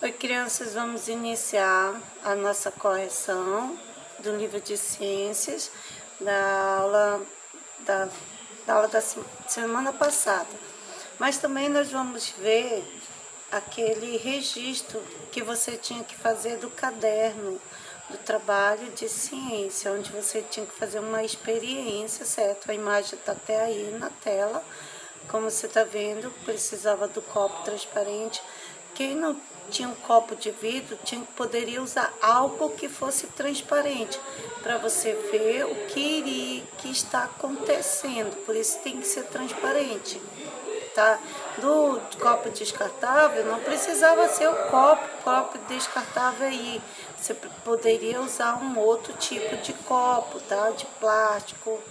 Oi, crianças, vamos iniciar a nossa correção do livro de ciências da aula da semana passada. Mas também nós vamos ver aquele registro que você tinha que fazer do caderno do trabalho de ciência, onde você tinha que fazer uma experiência, certo? A imagem está até aí na tela. Como você está vendo, precisava do copo transparente. Quem não tinha um copo de vidro poderia usar algo que fosse transparente para você ver o que está acontecendo. Por isso tem que ser transparente, tá? Do copo descartável não precisava ser o copo descartável aí. Você poderia usar um outro tipo de copo, tá? De plástico.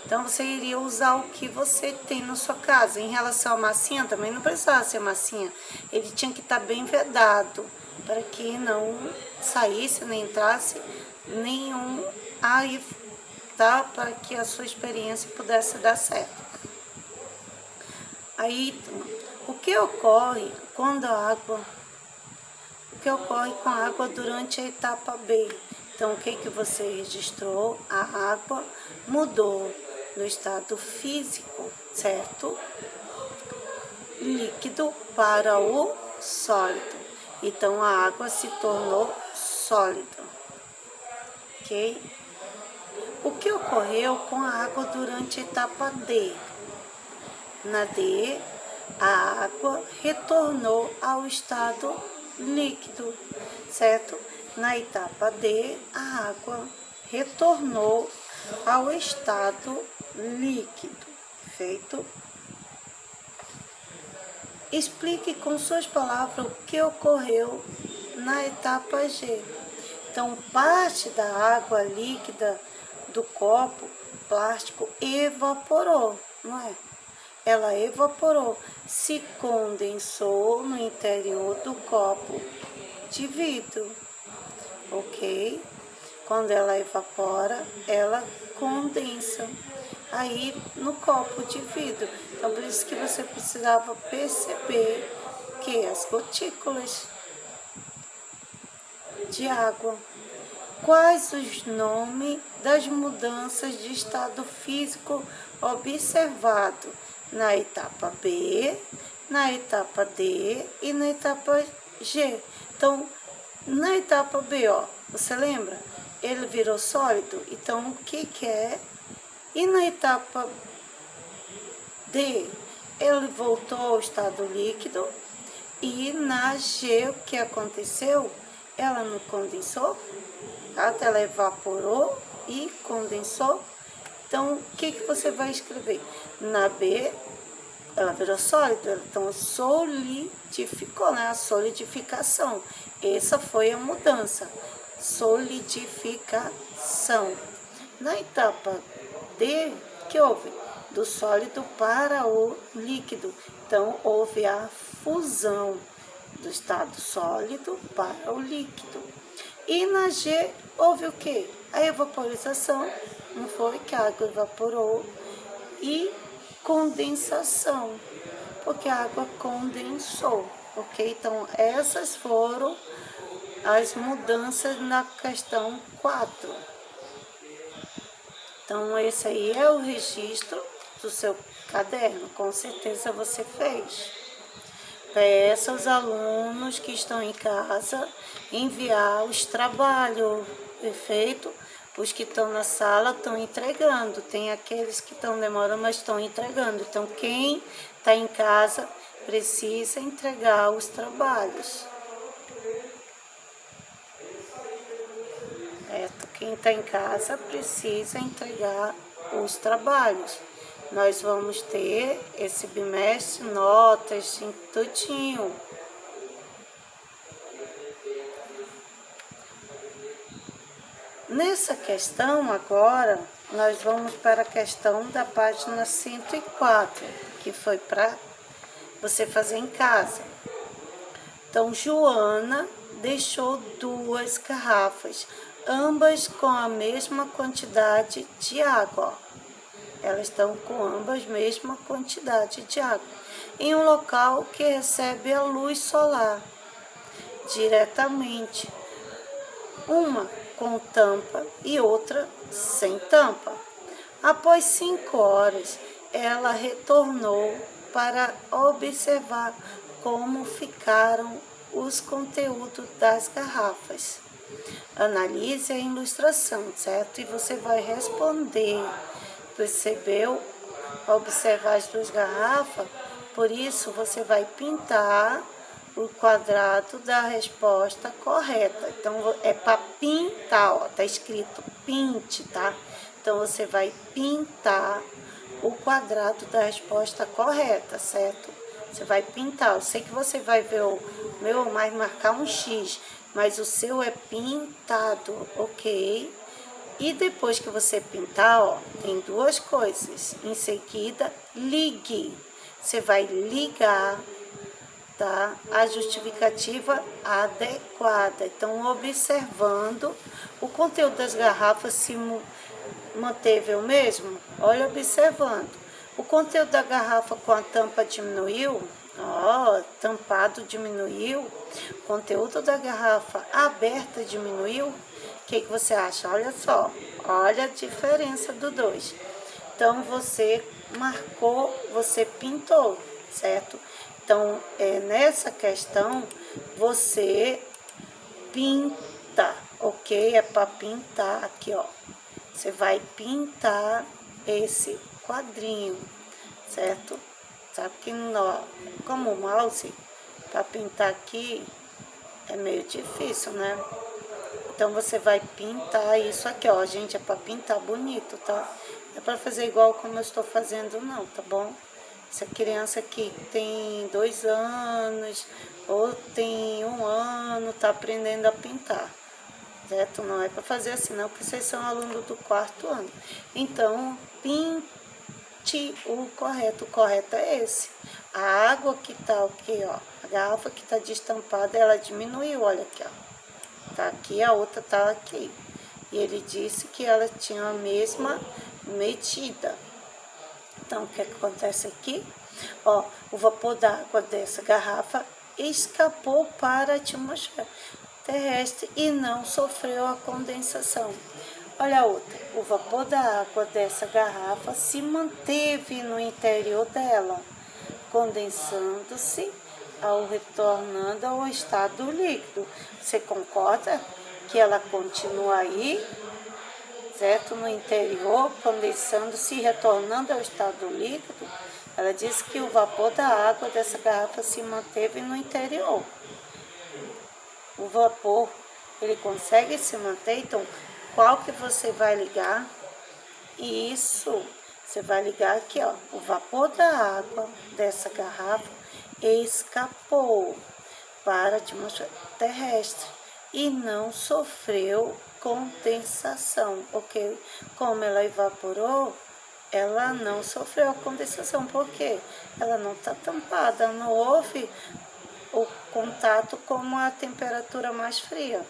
Então, você iria usar o que você tem na sua casa. Em relação à massinha, também não precisava ser massinha. Ele tinha que estar bem vedado, para que não saísse, nem entrasse nenhum aí, tá? Para que a sua experiência pudesse dar certo. Aí, o que ocorre quando o que ocorre com a água durante a etapa B? Então, o que você registrou? A água mudou no estado físico, certo? Líquido para o sólido. Então, a água se tornou sólida, ok? O que ocorreu com a água durante a etapa D? Na D, a água retornou ao estado líquido, certo? Na etapa D, a água retornou ao estado líquido, perfeito? Explique com suas palavras o que ocorreu na etapa G. Então, parte da água líquida do copo plástico evaporou, não é? Ela evaporou, se condensou no interior do copo de vidro, ok? Quando ela evapora, ela condensa aí no copo de vidro. Então, por isso que você precisava perceber que as gotículas de água. Quais os nomes das mudanças de estado físico observado na etapa B, na etapa D e na etapa G? Então, na etapa B, ó, você lembra? Ele virou sólido, então o que é? E na etapa D, ele voltou ao estado líquido. E na G, o que aconteceu? Ela não condensou, tá? Ela evaporou e condensou. Então, o que você vai escrever? Na B, ela virou sólida, então solidificou, né? A solidificação. Essa foi a mudança, solidificação. Na etapa D, que houve? Do sólido para o líquido. Então, houve a fusão do estado sólido para o líquido. E na G, houve o quê? A evaporização, não foi? Que a água evaporou. E condensação, porque a água condensou, ok? Então, essas foram as mudanças na questão 4. Então, esse aí é o registro do seu caderno, com certeza você fez. Peça aos alunos que estão em casa enviar os trabalhos, perfeito? Os que estão na sala estão entregando, tem aqueles que estão demorando, mas estão entregando. Então, quem está em casa precisa entregar os trabalhos. Quem está em casa precisa entregar os trabalhos. Nós vamos ter esse bimestre notas em tudinho. Nessa questão agora, nós vamos para a questão da página 104, que foi para você fazer em casa. Então, Joana deixou 2 garrafas, ambas com a mesma quantidade de água. Elas estão com ambas a mesma quantidade de água, em um local que recebe a luz solar. diretamente, uma com tampa e outra sem tampa. Após 5 horas, ela retornou para observar como ficaram os conteúdos das garrafas. Analise a ilustração, certo? E você vai responder. Percebeu? Observar as 2 garrafas? Por isso, você vai pintar o quadrado da resposta correta. Então, é para pintar, ó, tá escrito pinte, tá? Então, você vai pintar o quadrado da resposta correta, certo? Você vai pintar. Eu sei que você vai ver o meu, mas marcar um X, mas o seu é pintado, ok? E depois que você pintar, ó, tem 2 coisas. Em seguida, ligue. Você vai ligar, tá? A justificativa adequada. Então, observando, o conteúdo das garrafas se manteve o mesmo? Olha, observando. O conteúdo da garrafa com a tampa diminuiu? Ó, tampado diminuiu. O conteúdo da garrafa aberta diminuiu? O que você acha? Olha só, olha a diferença do 2. Então, você marcou, você pintou, certo? Então, nessa questão, você pinta, ok? É para pintar aqui, ó. Você vai pintar esse quadrinho, certo? Sabe que como o mouse, para pintar aqui, é meio difícil, né? Então, você vai pintar isso aqui, ó. Gente, é para pintar bonito, tá? Não é para fazer igual como eu estou fazendo, não, tá bom? Essa criança que tem 2 anos ou tem 1 ano, tá aprendendo a pintar, certo? Não é para fazer assim, não, porque vocês são alunos do 4º ano. Então, pinte o correto é esse. A água que tá aqui, ó, a garrafa que tá destampada, ela diminuiu, olha aqui, ó. Tá aqui, a outra tá aqui. E ele disse que ela tinha a mesma medida. Então, o que acontece aqui? Ó, o vapor d'água dessa garrafa escapou para a atmosfera terrestre e não sofreu a condensação. Olha a outra. O vapor da água dessa garrafa se manteve no interior dela, condensando-se retornando ao estado líquido. Você concorda que ela continua aí, certo? No interior, condensando-se e retornando ao estado líquido? Ela disse que o vapor da água dessa garrafa se manteve no interior. O vapor, ele consegue se manter, então qual que você vai ligar? Isso, você vai ligar aqui, ó. O vapor da água dessa garrafa escapou para a atmosfera terrestre e não sofreu condensação, ok? Como ela evaporou, ela não sofreu a condensação, porque ela não está tampada, não houve o contato com a temperatura mais fria.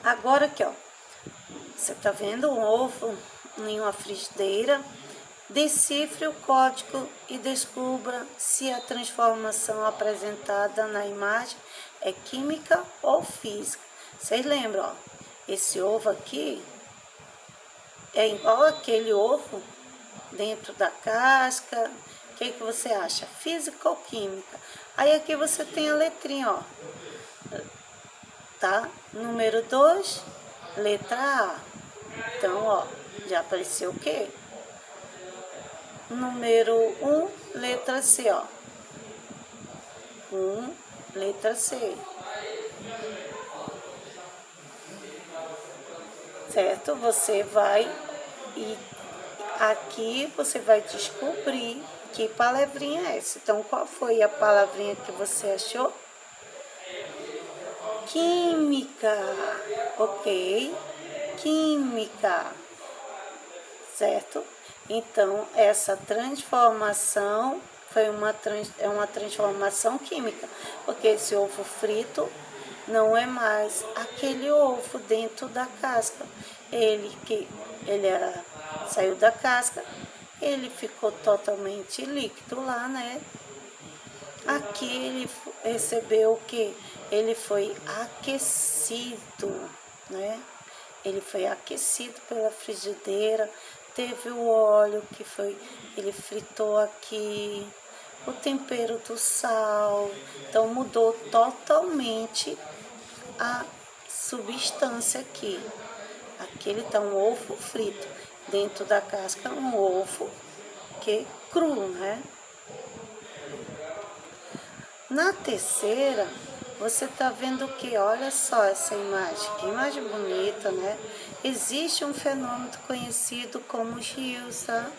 Agora aqui, ó, você está vendo um ovo em uma frigideira? Decifre o código e descubra se a transformação apresentada na imagem é química ou física. Vocês lembram, ó, esse ovo aqui é igual aquele ovo dentro da casca. O que você acha? Física ou química? Aí aqui você tem a letrinha, ó, tá? Número 2, letra A. Então, ó, já apareceu o quê? Número 1, letra C, ó. 1, letra C. Certo? Você vai e aqui você vai descobrir que palavrinha é essa. Então, qual foi a palavrinha que você achou? Química. Ok? Química. Certo? Então, essa transformação é uma transformação química, porque esse ovo frito não é mais aquele ovo dentro da casca. Saiu da casca, ele ficou totalmente líquido lá, né? Aqui ele recebeu o que? Ele foi aquecido, né? Ele foi aquecido pela frigideira, teve o óleo que foi, ele fritou aqui, o tempero do sal, então mudou totalmente a substância aqui. Aqui ele tá um ovo frito, dentro da casca um ovo que cru, né? Na terceira, você tá vendo que, olha só essa imagem, que imagem bonita, né? Existe um fenômeno conhecido como os rios, tá?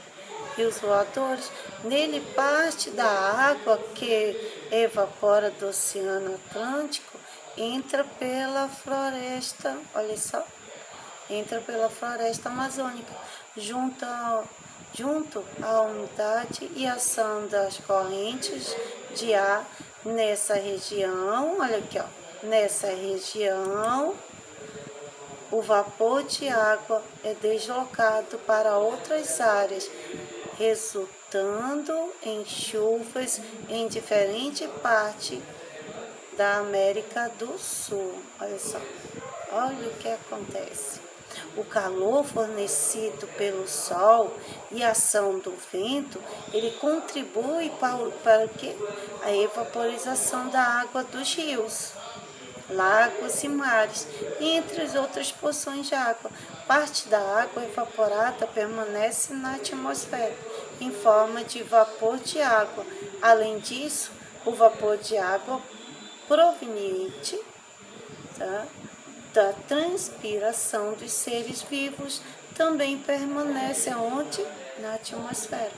Rios voadores. Nele, parte da água que evapora do Oceano Atlântico entra pela floresta, olha só, entra pela floresta amazônica, junto à umidade e ação das correntes de ar nessa região. Olha aqui, ó, nessa região, o vapor de água é deslocado para outras áreas, resultando em chuvas em diferentes partes da América do Sul. Olha só, olha o que acontece. O calor fornecido pelo sol e a ação do vento, ele contribui para o quê? A evaporização da água dos rios, lagos e mares, entre as outras porções de água. Parte da água evaporada permanece na atmosfera em forma de vapor de água. Além disso, o vapor de água proveniente, tá, da transpiração dos seres vivos também permanece onde? Na atmosfera.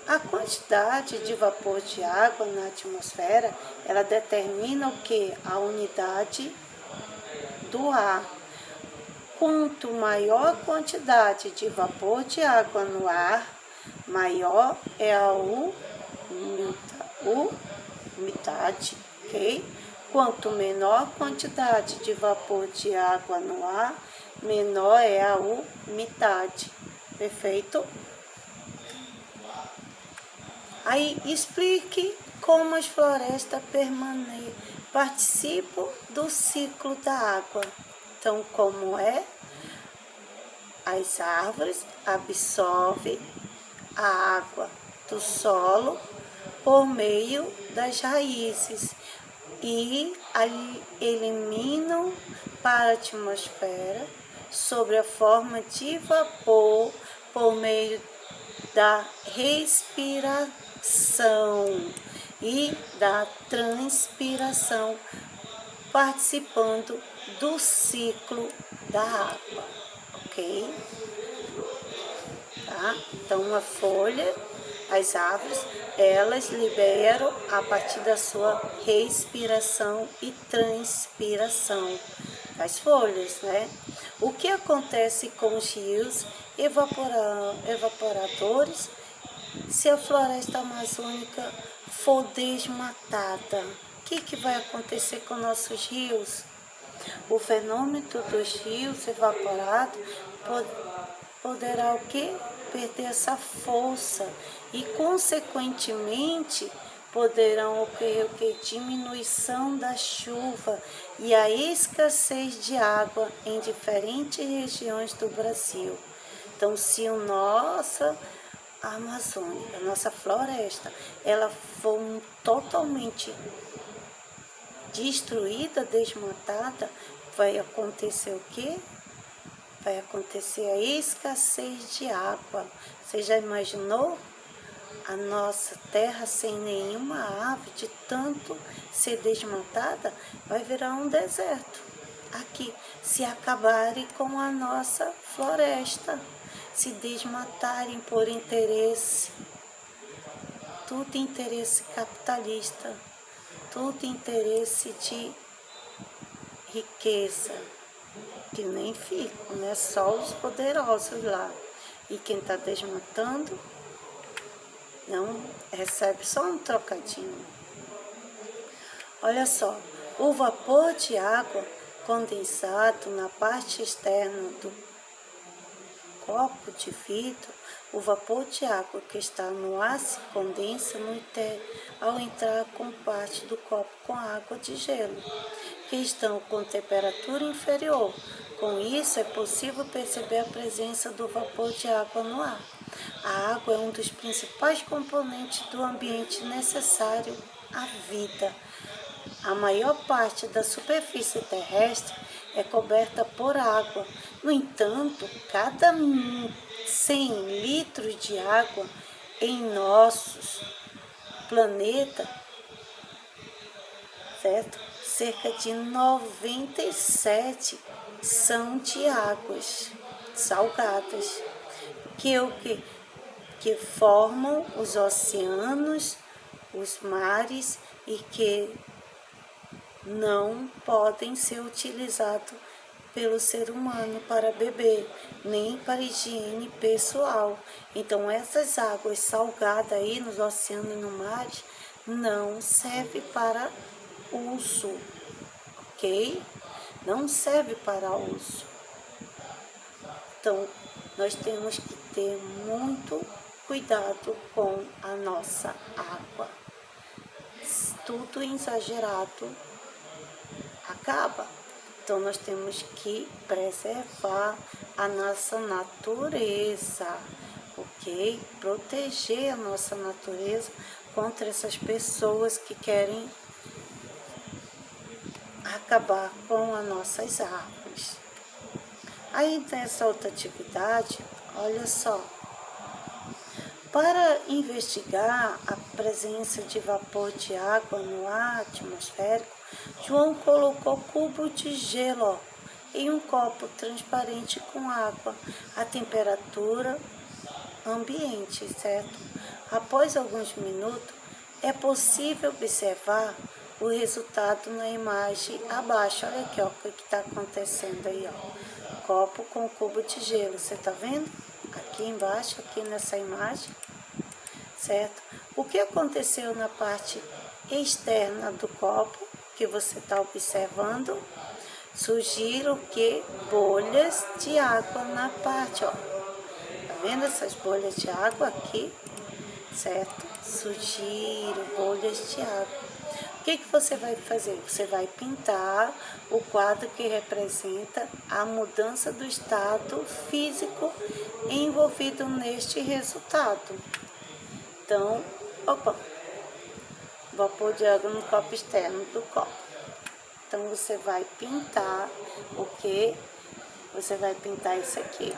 A quantidade de vapor de água na atmosfera, ela determina o que? A unidade do ar. Quanto maior a quantidade de vapor de água no ar, maior é a umidade, ok? Quanto menor a quantidade de vapor de água no ar, menor é a umidade. Perfeito? Aí explique como as florestas participam do ciclo da água. Então, como é? As árvores absorvem a água do solo por meio das raízes e eliminam para a atmosfera sob a forma de vapor por meio da respiração e da transpiração, participando do ciclo da água, ok? Tá? Então, a folha, as árvores, elas liberam a partir da sua respiração e transpiração as folhas, né? O que acontece com os rios evaporadores se a floresta amazônica for desmatada? O que vai acontecer com nossos rios? O fenômeno dos rios evaporados poderá o quê? Perder essa força e, consequentemente, poderão ocorrer o que? Diminuição da chuva e a escassez de água em diferentes regiões do Brasil. Então, se a nossa Amazônia, a nossa floresta, ela for totalmente destruída, desmatada, vai acontecer o quê? Vai acontecer a escassez de água. Você já imaginou a nossa terra sem nenhuma árvore, de tanto ser desmatada? Vai virar um deserto. Aqui, se acabarem com a nossa floresta, se desmatarem por interesse, tudo interesse capitalista, tudo interesse de riqueza, que nem ficam, né? Só os poderosos lá. E quem está desmatando não recebe só um trocadinho. Olha só, o vapor de água condensado na parte externa copo de vidro, o vapor de água que está no ar se condensa ao entrar com parte do copo com água de gelo, que estão com temperatura inferior. Com isso, é possível perceber a presença do vapor de água no ar. A água é um dos principais componentes do ambiente necessário à vida. A maior parte da superfície terrestre é coberta por água. No entanto, cada 100 litros de água em nosso planeta, certo? Cerca de 97 são de águas salgadas, que formam os oceanos, os mares e que não podem ser utilizados pelo ser humano para beber, nem para higiene pessoal. Então, essas águas salgadas aí nos oceanos e no mar não servem para uso, ok? Não serve para uso. Então, nós temos que ter muito cuidado com a nossa água. Tudo exagerado acaba. Então, nós temos que preservar a nossa natureza, ok? Proteger a nossa natureza contra essas pessoas que querem acabar com as nossas árvores. Aí, nessa outra atividade, olha só. Para investigar a presença de vapor de água no ar atmosférico, João colocou cubo de gelo em um copo transparente com água à temperatura ambiente, certo? Após alguns minutos, é possível observar o resultado na imagem abaixo. Olha aqui, ó, o que está acontecendo aí, ó. Copo com cubo de gelo, você tá vendo? Aqui embaixo, aqui nessa imagem, certo? O que aconteceu na parte externa do copo, que você está observando? Surgiram que bolhas de água na parte, ó. Tá vendo essas bolhas de água aqui? Certo? Surgiram bolhas de água. O que você vai fazer? Você vai pintar o quadro que representa a mudança do estado físico envolvido neste resultado. Então, vapor de água no copo externo do copo. Então, você vai pintar o quê? Você vai pintar isso aqui.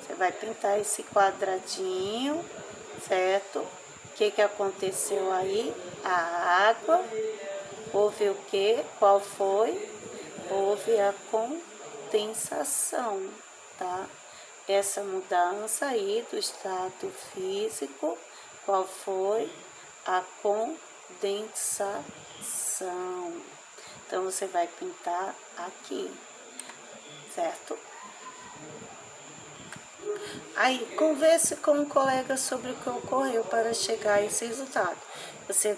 Você vai pintar esse quadradinho, certo? O que aconteceu aí? A água, houve o quê? Qual foi? Houve a condensação, tá? Essa mudança aí do estado físico, qual foi? A condensação. Então, você vai pintar aqui, certo? Aí, converse com um colega sobre o que ocorreu para chegar a esse resultado. Você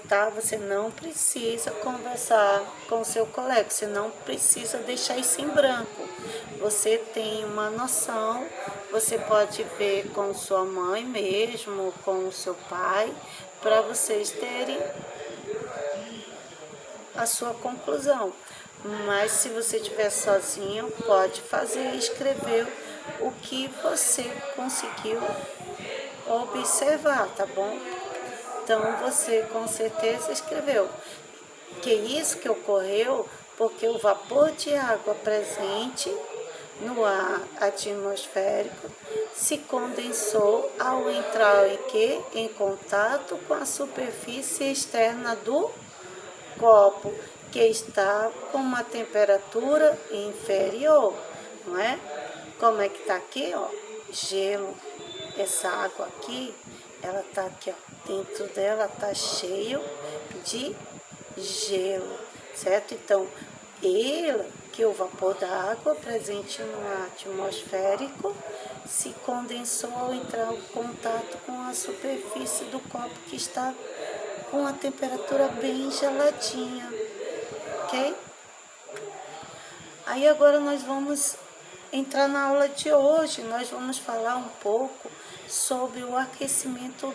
não precisa conversar com o seu colega, você não precisa deixar isso em branco. Você tem uma noção, você pode ver com sua mãe mesmo, com o seu pai, para vocês terem a sua conclusão. Mas se você estiver sozinho, pode escrever o que você conseguiu observar, tá bom? Então, você com certeza escreveu que isso que ocorreu porque o vapor de água presente no ar atmosférico se condensou ao entrar em contato com a superfície externa do copo, que está com uma temperatura inferior, não é? Como é que tá aqui, ó? Gelo. Essa água aqui, ela tá aqui, ó. Dentro dela tá cheio de gelo, certo? Então, que o vapor da água presente no ar atmosférico se condensou ao entrar em contato com a superfície do copo, que está com a temperatura bem geladinha, ok? Aí agora nós vamos entrar na aula de hoje. Nós vamos falar um pouco sobre o aquecimento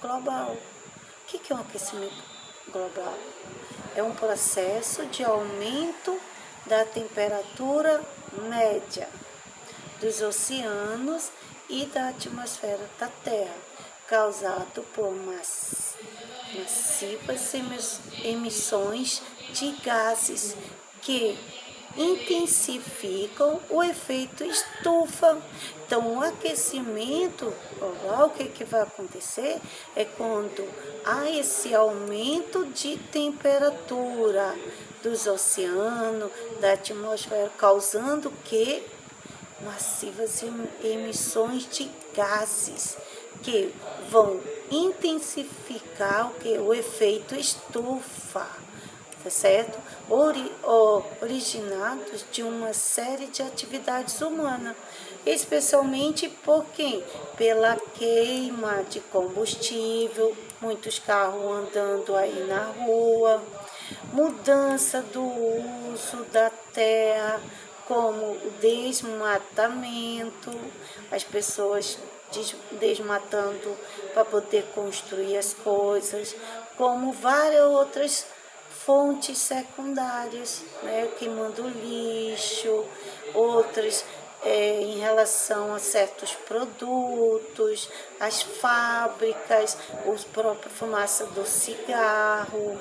global. O que é um aquecimento global? É um processo de aumento da temperatura média dos oceanos e da atmosfera da Terra, causado por massivas emissões de gases que intensificam o efeito estufa. Então, o aquecimento global, o que vai acontecer é quando há esse aumento de temperatura dos oceanos, da atmosfera, causando que massivas emissões de gases que vão intensificar o efeito estufa, tá certo? Originados de uma série de atividades humanas, especialmente por quem? Pela queima de combustível, muitos carros andando aí na rua, mudança do uso da terra, como o desmatamento, as pessoas desmatando para poder construir as coisas, como várias outras fontes secundárias, né, queimando lixo, outras em relação a certos produtos, as fábricas, os próprios fumaça do cigarro,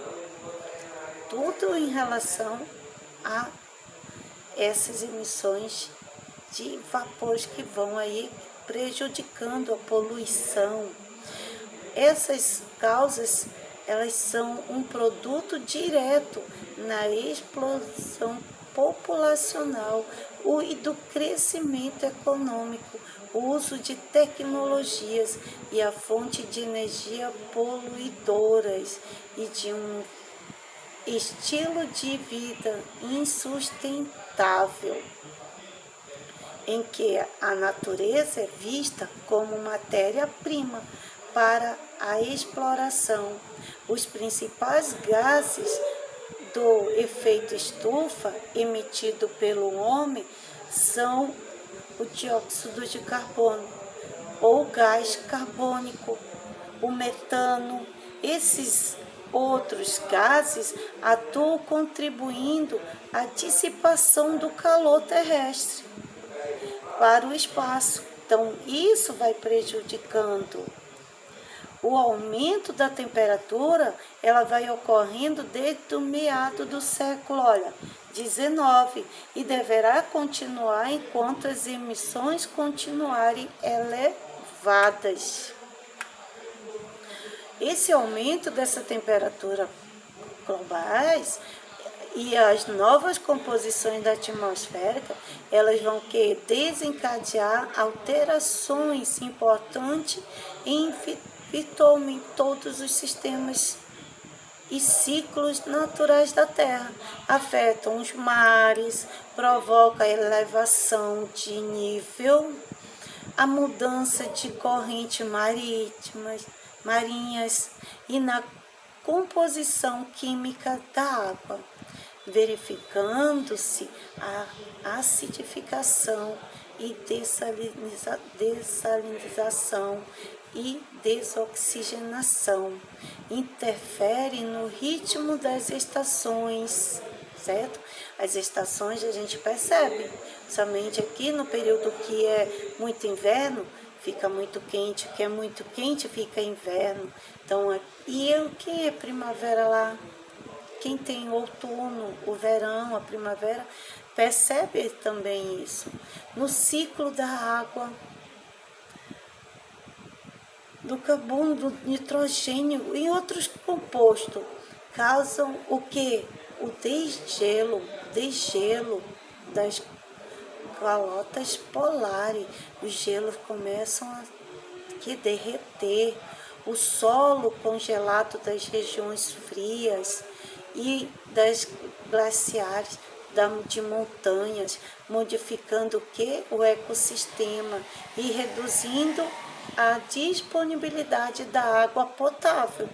tudo em relação a essas emissões de vapores que vão aí prejudicando a poluição. Essas causas, elas são um produto direto na explosão populacional e do crescimento econômico, o uso de tecnologias e a fonte de energia poluidoras e de um estilo de vida insustentável, em que a natureza é vista como matéria-prima para a exploração. Os principais gases do efeito estufa emitido pelo homem são o dióxido de carbono ou gás carbônico, o metano. Esses outros gases atuam contribuindo à dissipação do calor terrestre para o espaço. Então, isso vai prejudicando. O aumento da temperatura, ela vai ocorrendo desde o meado do século, XIX, e deverá continuar enquanto as emissões continuarem elevadas. Esse aumento dessa temperatura globais e as novas composições da atmosférica, elas vão desencadear alterações importantes em virtualmente todos os sistemas e ciclos naturais da Terra. Afetam os mares, provoca a elevação de nível, a mudança de correntes marinhas e na composição química da água, verificando-se a acidificação e dessalinização e desoxigenação. Interfere no ritmo das estações, certo? As estações a gente percebe, somente aqui no período que é muito inverno, fica muito quente, o que é muito quente fica inverno. Então, quem é primavera lá? Quem tem outono, o verão, a primavera, percebe também isso. No ciclo da água, do carbono, do nitrogênio e outros compostos, causam o quê? O degelo das calotas polares. Os gelos começam a derreter. O solo congelado das regiões frias e das glaciares, de montanhas, modificando o ecossistema e reduzindo a disponibilidade da água potável.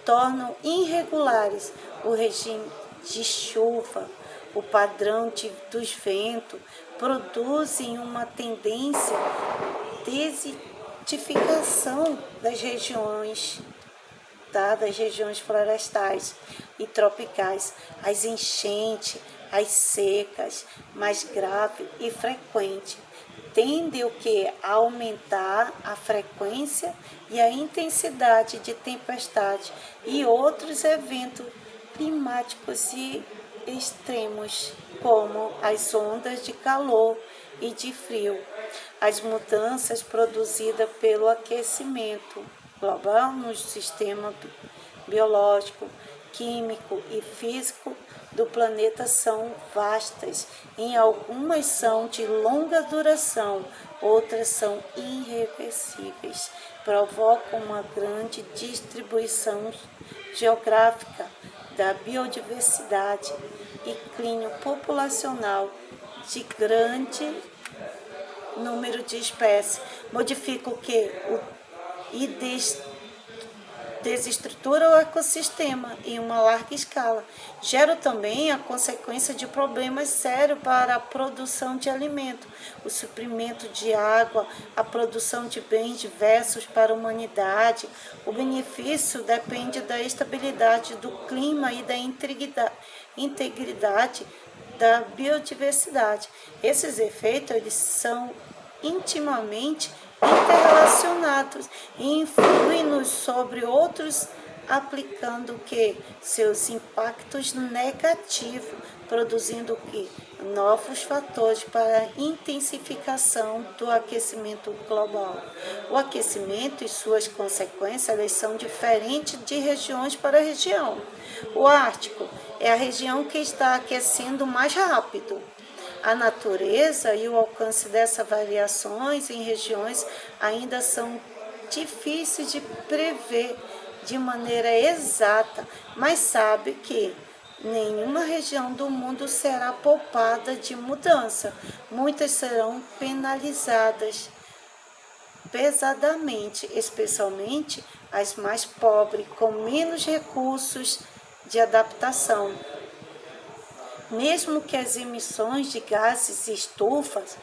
Tornam irregulares o regime de chuva, o padrão dos ventos, produzem uma tendência de desertificação das regiões, tá? Das regiões florestais e tropicais, as enchentes, as secas, mais grave e frequente, tende o que? A aumentar a frequência e a intensidade de tempestade e outros eventos climáticos e extremos, como as ondas de calor e de frio, as mudanças produzidas pelo aquecimento global no sistema biológico, químico e físico do planeta são vastas. Em algumas são de longa duração, outras são irreversíveis. Provocam uma grande distribuição geográfica da biodiversidade e clínio populacional de grande número de espécies. Modifica o que? E desestrutura o ecossistema em uma larga escala. Gera também a consequência de problemas sérios para a produção de alimento, o suprimento de água, a produção de bens diversos para a humanidade. O benefício depende da estabilidade do clima e da integridade da biodiversidade. Esses efeitos eles são intimamente interrelacionados e influem uns sobre outros, aplicando que seus impactos negativos, produzindo que novos fatores para a intensificação do aquecimento global. O aquecimento e suas consequências eles são diferentes de regiões para região. O Ártico é a região que está aquecendo mais rápido. A natureza e o alcance dessas variações em regiões ainda são difíceis de prever de maneira exata, mas sabe que nenhuma região do mundo será poupada de mudança. Muitas serão penalizadas pesadamente, especialmente as mais pobres, com menos recursos de adaptação. Mesmo que as emissões de gases e estufas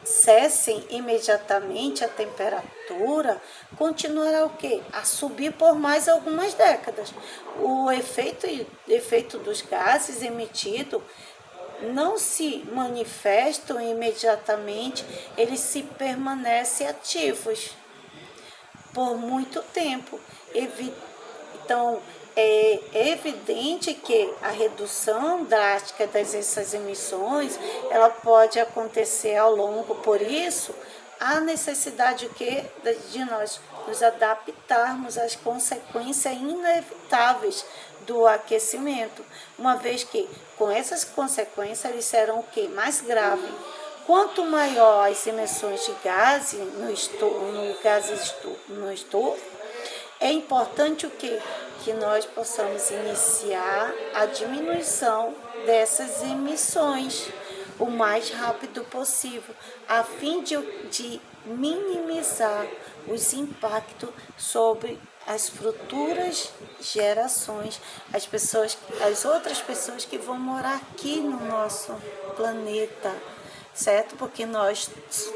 cessem imediatamente, a temperatura continuará o quê? A subir por mais algumas décadas. O efeito dos gases emitidos não se manifestam imediatamente, eles se permanecem ativos por muito tempo. Então, é evidente que a redução drástica dessas emissões, ela pode acontecer ao longo, por isso, há necessidade de nós nos adaptarmos às consequências inevitáveis do aquecimento, uma vez que com essas consequências eles serão mais graves. Quanto maior as emissões de gases no estufa, é importante que nós possamos iniciar a diminuição dessas emissões o mais rápido possível, a fim de minimizar os impactos sobre as futuras gerações, as outras pessoas que vão morar aqui no nosso planeta, certo? Porque nós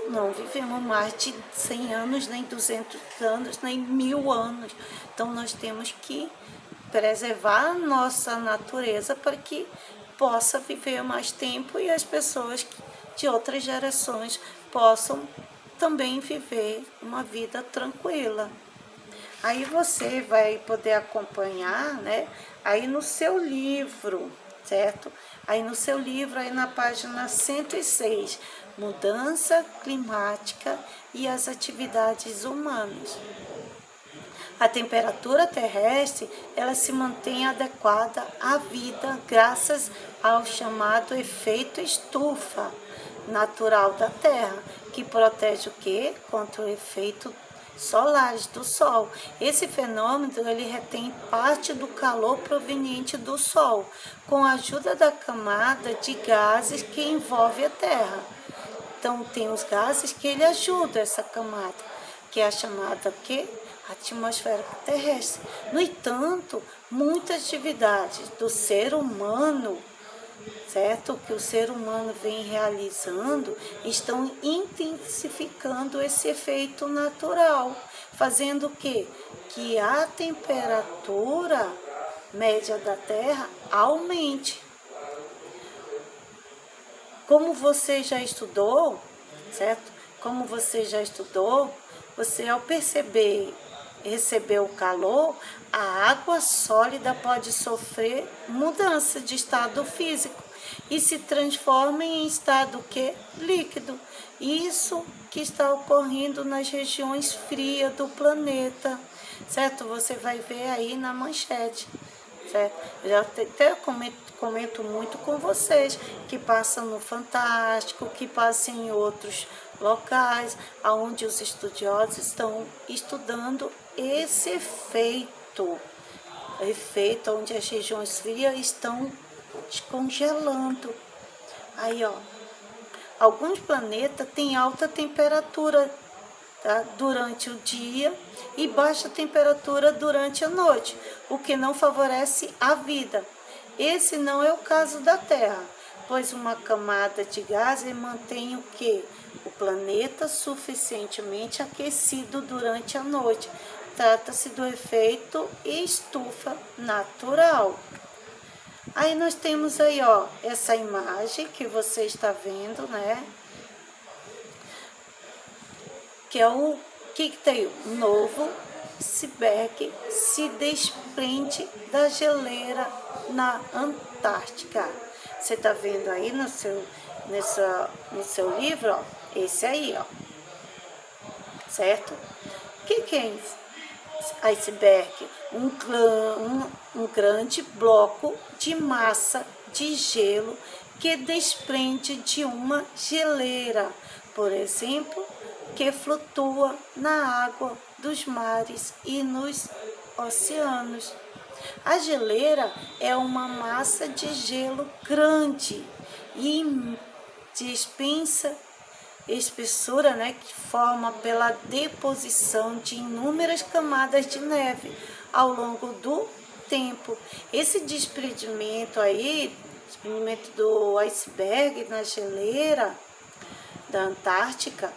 não vivemos mais de 100 anos, nem 200 anos, nem 1000 anos. Então, nós temos que preservar a nossa natureza para que possa viver mais tempo e as pessoas de outras gerações possam também viver uma vida tranquila. Aí você vai poder acompanhar, né? Aí no seu livro, certo? Aí no seu livro, aí na página 106, Mudança Climática e as Atividades Humanas. A temperatura terrestre, ela se mantém adequada à vida graças ao chamado efeito estufa natural da Terra, que protege o quê? Contra o efeito solares do Sol. Esse fenômeno ele retém parte do calor proveniente do Sol, com a ajuda da camada de gases que envolve a Terra. Então, tem os gases que ele ajuda essa camada, que é a chamada atmosfera terrestre. No entanto, muitas atividades do ser humano certo? Que o ser humano vem realizando, estão intensificando esse efeito natural, fazendo o quê? Que a temperatura média da Terra aumente. Como você já estudou, certo? Como você já estudou, você ao receber o calor, a água sólida pode sofrer mudança de estado físico e se transforma em estado que? Líquido. Isso que está ocorrendo nas regiões frias do planeta, certo? Você vai ver aí na manchete. Certo? Eu já até comento muito com vocês, que passam no Fantástico, que passam em outros locais, onde os estudiosos estão estudando esse efeito onde as regiões frias estão descongelando. Aí, ó, alguns planetas têm alta temperatura, tá, durante o dia e baixa temperatura durante a noite, o que não favorece a vida. Esse não é o caso da Terra, pois uma camada de gases mantém o que? O planeta suficientemente aquecido durante a noite. Trata-se do efeito estufa natural. Aí nós temos aí, ó, essa imagem que você está vendo, né? Que é o que tem o novo iceberg se desprende da geleira na Antártica. Você está vendo aí no seu livro, ó, esse aí, ó, certo? O que é iceberg? Um grande bloco de massa de gelo que desprende de uma geleira, por exemplo, que flutua na água dos mares e nos oceanos. A geleira é uma massa de gelo grande e de espessura, né, que forma pela deposição de inúmeras camadas de neve ao longo do tempo. Esse desprendimento aí, desprendimento do iceberg na geleira da Antártica,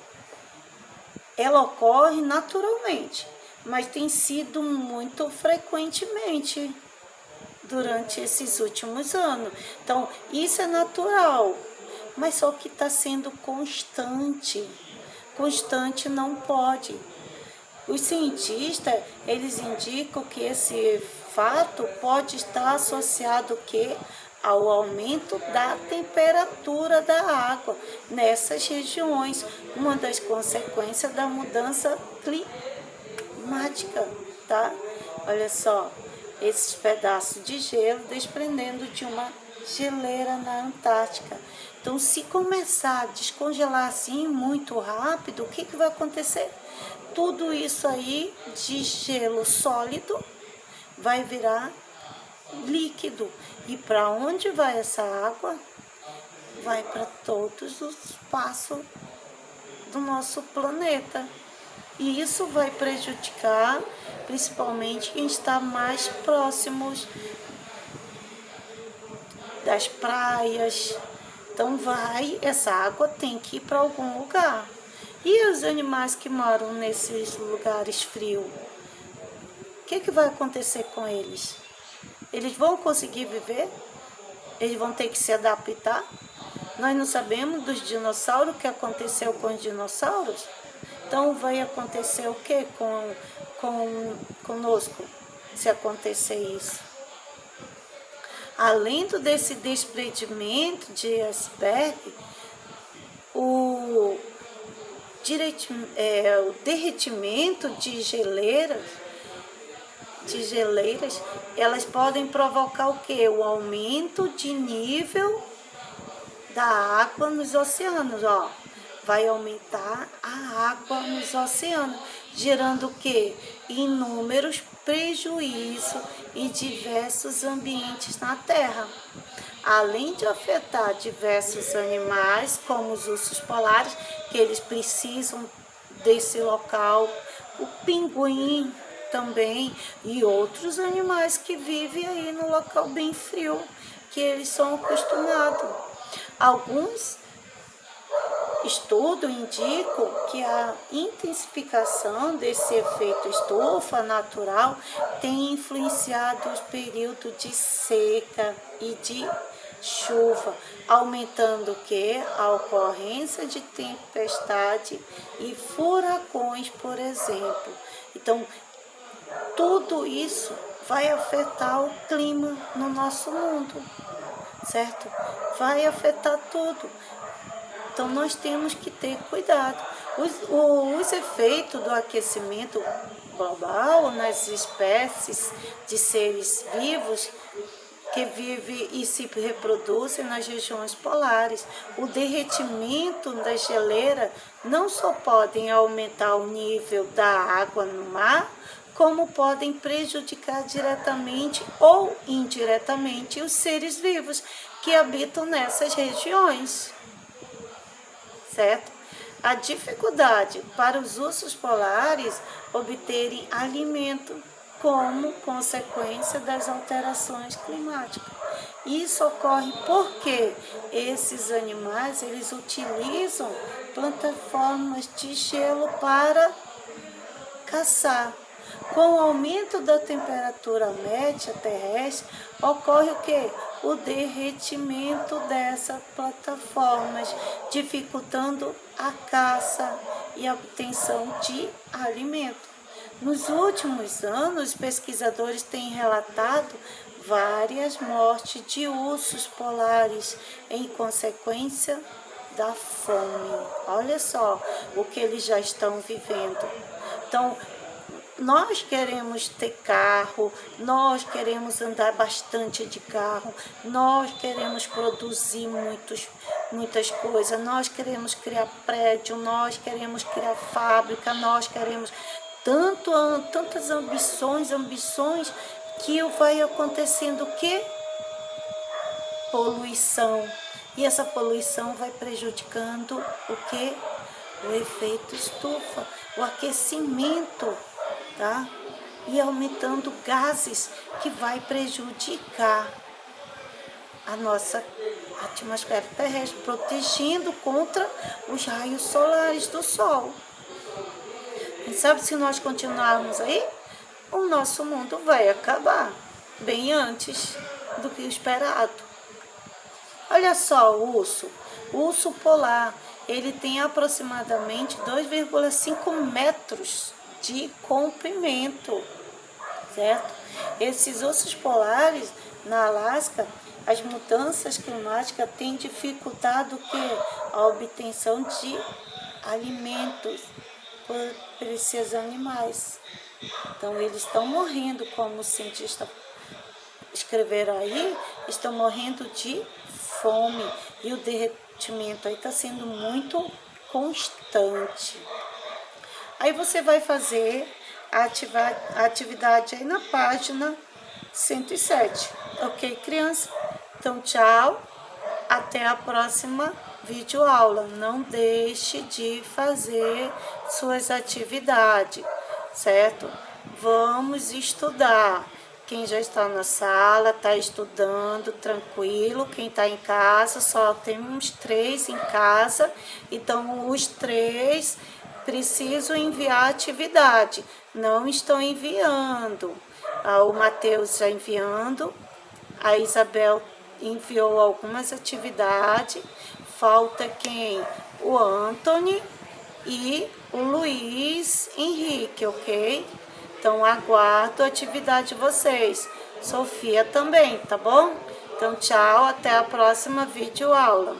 ela ocorre naturalmente, mas tem sido muito frequentemente durante esses últimos anos. Então, isso é natural, mas só que está sendo constante. Constante não pode. Os cientistas, eles indicam que esse fato pode estar associado o quê? Ao aumento da temperatura da água nessas regiões, uma das consequências da mudança climática, tá? Olha só, esses pedaços de gelo desprendendo de uma geleira na Antártica. Então, se começar a descongelar assim muito rápido, o que vai acontecer? Tudo isso aí de gelo sólido vai virar líquido. E para onde vai essa água? Vai para todos os espaços do nosso planeta. E isso vai prejudicar principalmente quem está mais próximos das praias. Então essa água tem que ir para algum lugar. E os animais que moram nesses lugares frios? O que vai acontecer com eles? Eles vão conseguir viver? Eles vão ter que se adaptar? Nós não sabemos dos dinossauros, o que aconteceu com os dinossauros? Então vai acontecer o que conosco, se acontecer isso? Além desse desprendimento de iceberg, o derretimento de geleiras, elas podem provocar o quê? O aumento de nível da água nos oceanos, ó. Vai aumentar a água nos oceanos, gerando o quê? Inúmeros prejuízos em diversos ambientes na Terra. Além de afetar diversos animais, como os ursos polares, que eles precisam desse local, o pinguim também, e outros animais que vivem aí no local bem frio, que eles são acostumados. Alguns estudos indicam que a intensificação desse efeito estufa natural tem influenciado os períodos de seca e de chuva, aumentando o que? A ocorrência de tempestade e furacões, por exemplo. Então, tudo isso vai afetar o clima no nosso mundo, certo? Vai afetar tudo. Então, nós temos que ter cuidado. Os efeitos do aquecimento global nas espécies de seres vivos que vivem e se reproduzem nas regiões polares. O derretimento da geleira não só podem aumentar o nível da água no mar, como podem prejudicar diretamente ou indiretamente os seres vivos que habitam nessas regiões, certo? A dificuldade para os ursos polares obterem alimento como consequência das alterações climáticas. Isso ocorre porque esses animais eles utilizam plataformas de gelo para caçar. Com o aumento da temperatura média terrestre, ocorre o quê? O derretimento dessas plataformas, dificultando a caça e a obtenção de alimento. Nos últimos anos, pesquisadores têm relatado várias mortes de ursos polares em consequência da fome. Olha só o que eles já estão vivendo. Então, nós queremos ter carro, nós queremos andar bastante de carro, nós queremos produzir muitas coisas, nós queremos criar prédio, nós queremos criar fábrica, nós queremos tantas ambições, que vai acontecendo o quê? Poluição. E essa poluição vai prejudicando o quê? O efeito estufa, o aquecimento, tá? E aumentando gases que vai prejudicar a nossa atmosfera terrestre, protegendo contra os raios solares do sol. E sabe, se nós continuarmos aí, o nosso mundo vai acabar bem antes do que o esperado. Olha só o urso polar, ele tem aproximadamente 2,5 metros de comprimento, certo? Esses ursos polares na Alasca, as mudanças climáticas têm dificultado o quê? A obtenção de alimentos por esses animais. Então, eles estão morrendo, como os cientistas escreveram aí, estão morrendo de fome. E o derretimento aí está sendo muito constante. Aí você vai fazer a atividade aí na página 107. Ok, criança? Então, tchau. Até a próxima videoaula. Não deixe de fazer suas atividades, certo? Vamos estudar. Quem já está na sala, está estudando, tranquilo. Quem está em casa, só temos 3 em casa. Então, os 3 precisam enviar atividade. Não estão enviando. O Matheus já enviando. A Isabel enviou algumas atividades. Falta quem? O Anthony e o Luiz Henrique, ok? Então, aguardo a atividade de vocês. Sofia também, tá bom? Então, tchau, até a próxima videoaula.